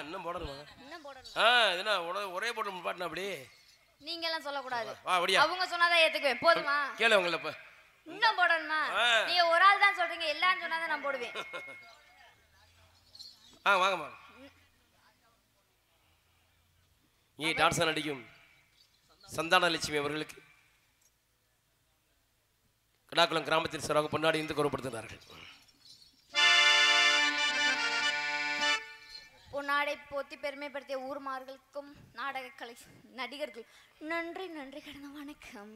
இன்னும் போடணுமா? இன்னும் போடணும். என்ன ஒரே போட்டு பாட்டுனா அப்படி நீங்க எல்லாம் சொல்லக்கூடாது. அப்படியா? அவங்க சொன்னாதான் ஏத்துக்குவேன். போதுமா? கேளு உங்களை இப்ப. இன்னும் போடணுமா? நீங்க ஒரு ஆள் தான் சொல்றீங்க, எல்லாரும் சொன்னாதான் நான் போடுவேன். வாங்கம்மா. டான்ஸ் நடிக்கும் சந்தான லட்சுமி அவர்களுக்கு கடாக்குளம் கிராமத்தின் சார்பாக பொன்னாடி இருந்து கௌரவப்படுத்தினார்கள். பொன்னாடை போத்தி பெருமைப்படுத்திய ஊர்மார்களுக்கும் நாடக கலை நடிகர்கள் நன்றி நன்றி கடந்த வணக்கம்.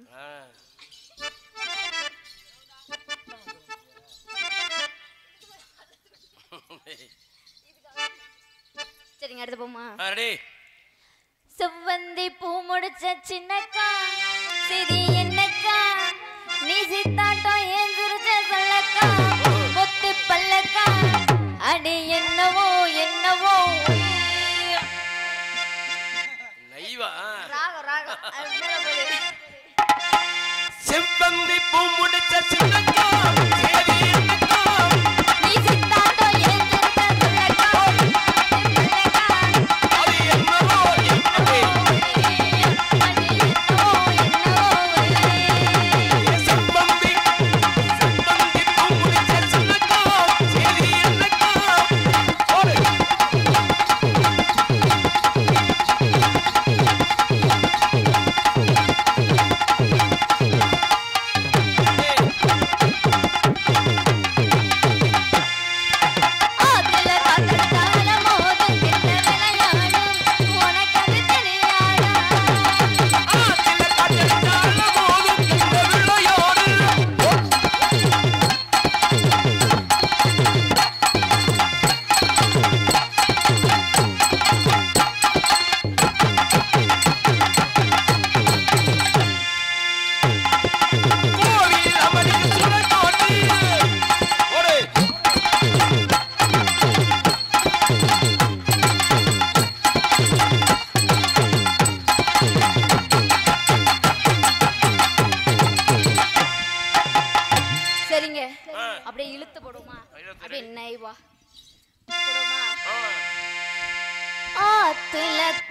சரிங்க, அடுத்து போமா? செவ்வந்தி பூ முடிச்ச சின்னக்கா சிரி என்னக்கா நீ சித்தாட்டம் ஏன் சிரிச்ச சொல்லக்கா பொத்து பல்லக்கா அடி என்னவோ என்னவோ நைவா ராகம் ராகம் செவ்வந்தி பூ முடிச்ச சின்னக்கா சிரி என்னக்கா நீ சித்தாட்டம் ஏன் சிரிச்ச சொல்லக்கா அடி என்னவோ என்னவோ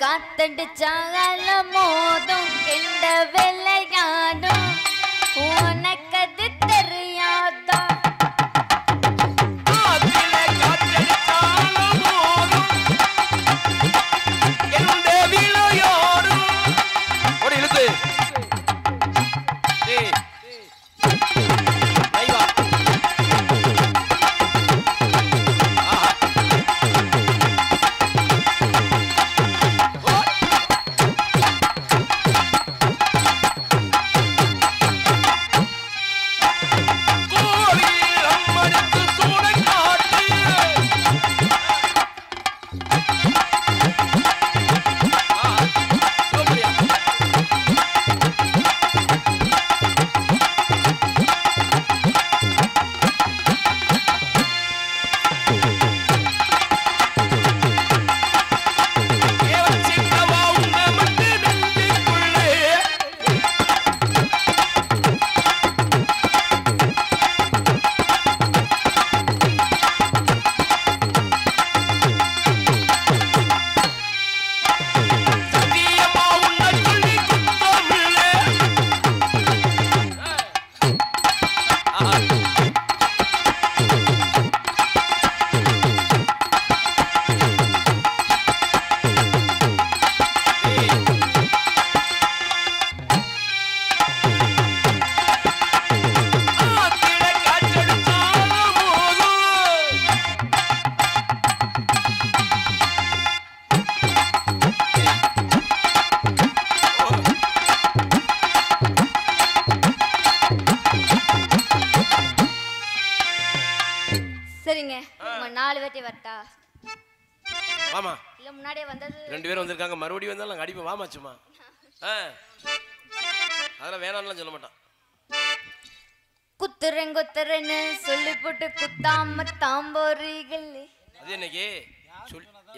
காத்தடிச்சால மோதும் கெண்ட வெள்ளையாடும் உனக்கது தெரியாதா சரிங்க, உங்க 4 பேர்ட்டி வரட்டா? வாமா. இல்ல முன்னாடியே வந்தது 2 பேர் வந்திருக்காங்க, மறுபடியும் வந்தாலும் நாங்க அடிப்போம். வாமா சும்மா. அதெல்லாம் வேணாம்லாம் சொல்ல மாட்டான். குத்துறேன்னு சொல்லி போட்டு குத்தாம தாம்போறீர்கள். அது என்னைக்கு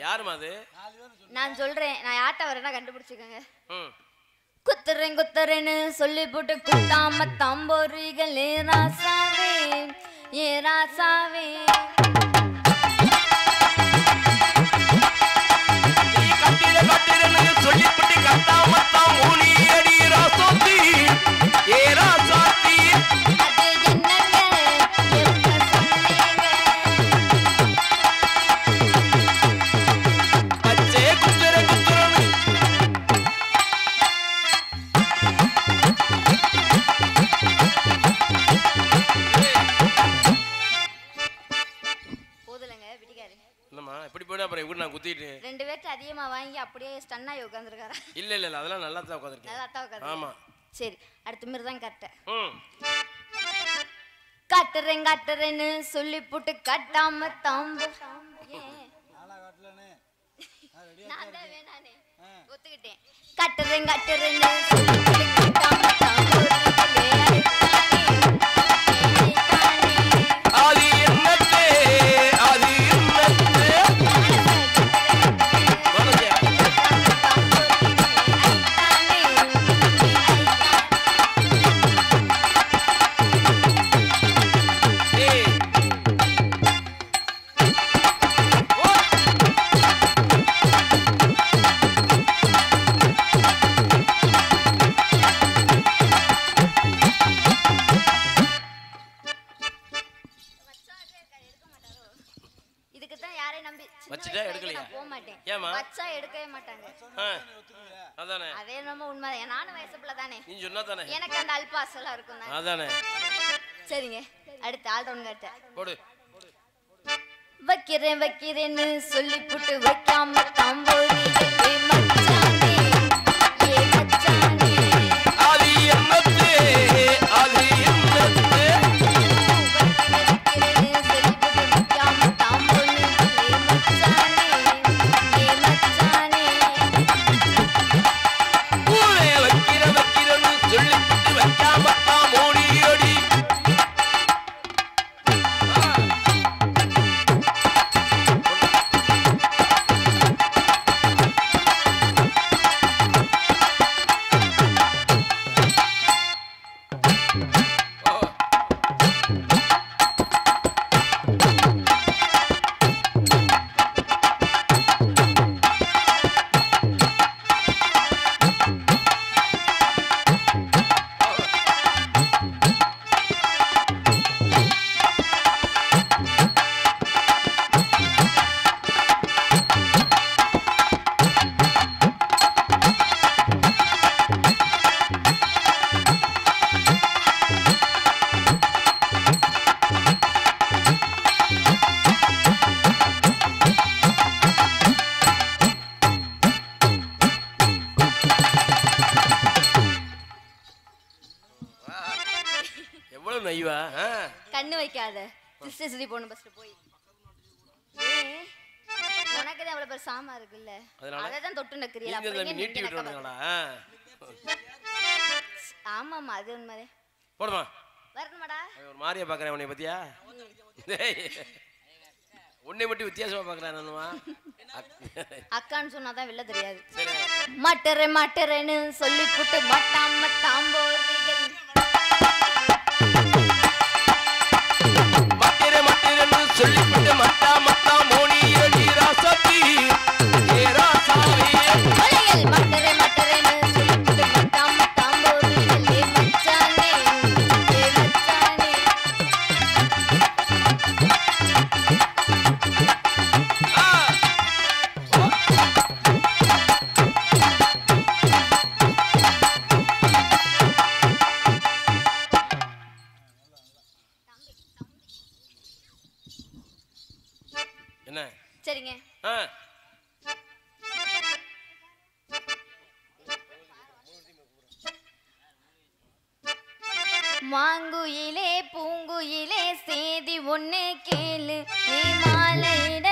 யாருமா அது? நான் சொல்றேன், நான் யார்ட்ட வரேன்னா கண்டுபிடிச்சுக்கோங்க. குத்துறேன்னு சொல்லி போட்டு குத்தாம தாம்போறீர்கள். ஏ ராசாவே ஏ ராசாவே கட்டுறேன்னு சொல்லிவிட்டு கட்டாமத்தான் மூணி அடி ராசாத்தி ஏ ராசாத்தி அது என்னங்க எப்ப சொன்னீங்க பச்சே குத்துறன்னு போதுலங்க விடிகாரு என்னம்மா எப்படி போயிடும் அப்புறம் எப்படி நான் குத்திட்டு 2 பேர்ட்ட அதிகமா வாங்கி அப்படியே ஸ்டன்னாகி உட்காந்துருக்காரா இல்ல இல்ல இல்ல அதெல்லாம் நல்லா தான் உட்காந்துருக்கேன் நல்லா தான் உட்காந்து ஆமா சரி அடுத்த மாதிரி தான் கட்டேன் ம் கட்டுறேன்னு சொல்லி போட்டு கட்டாம தாம்பு நான் தான் வேணானே ஒத்துக்கிட்டேன் கட்டுறேன்னு சொல்லி போட்டு கட்டாம தாம்பு அது என்னத்தே அது என்னத்தே மனசே ஏய் ஓ இதுக்கு தான் யாரையும் நம்பி சின்ன வச்சுட்டா வயசுல எடுக்கலையா? நான் போக மாட்டேன் ஏம்மா? வச்சா எடுக்கவே மாட்டாங்க ஆ, அதானே அதே நம்ம உண்மை நானும் வயசு பிள்ளை தானே நீ சொன்னா தானே எனக்கு அந்த அல்பாசெல்லாம் இருக்கும் தானே அதானே சரிங்க அடுத்து ஆல்ரவுண்ட் கட்ட போடு வைக்கிறேன்னு சொல்லி புட்டு வைக்காம தாம்போதி ஏ மச்சானே ஏ மச்சானே அது என்னத்தே அது என்னத்தே வைக்கிறேன்னு சொல்லி புட்டு வைக்காம தாம்போதி ஏ மச்சானே ஏ மச்சானே பூவே வைக்கிறன்னு சொல்லிவிட்டு வைக்காமத்தான் மூடி அடி எவ்வளவு நைவா கண்ணு வைக்காத திசை சுத்தி போன பஸ்ல போய் ஏய், உனக்கு தான் அவ்வளவு பேர் சாமா இருக்குல்ல அதனால? அதை தான் தொட்டு நக்கறியல நீங்க அப்புறம் தம்பி ஏன் நீட்டி நீங்க நக்க விட்டுறாங்களா ஆமாமா அது உண்மைதே போடுமா வரணுமாடா ஒரு மாதிரியா பாக்குறேன் உன்னை பத்தியா டேய், உன்னை மட்டும் வித்தியாசமா பாக்குறேன் நானுமா அக்கான்னு சொன்னாதான் வெளில தெரியாது சரி மாட்டறேன்னு சொல்லி புட்டு மட்டாம தாம்போதிகள் மட்டிரன்னு சொல்லிவிட்டு மட்டா மட்டா மோனி அடி ராசாத்தி ஏ ராசாவே ஒலைகள் மாட்டறேன்னு சொல்லி புட்டு மட்டாம தாம்போதிகள் ஏ மச்சானே ஏ மச்சானே ஆ என்ன சரிங்க ஆ மாங்குயிலே பூங்குயிலே சேதி ஒண்ணு கேளு நீ மாலையிட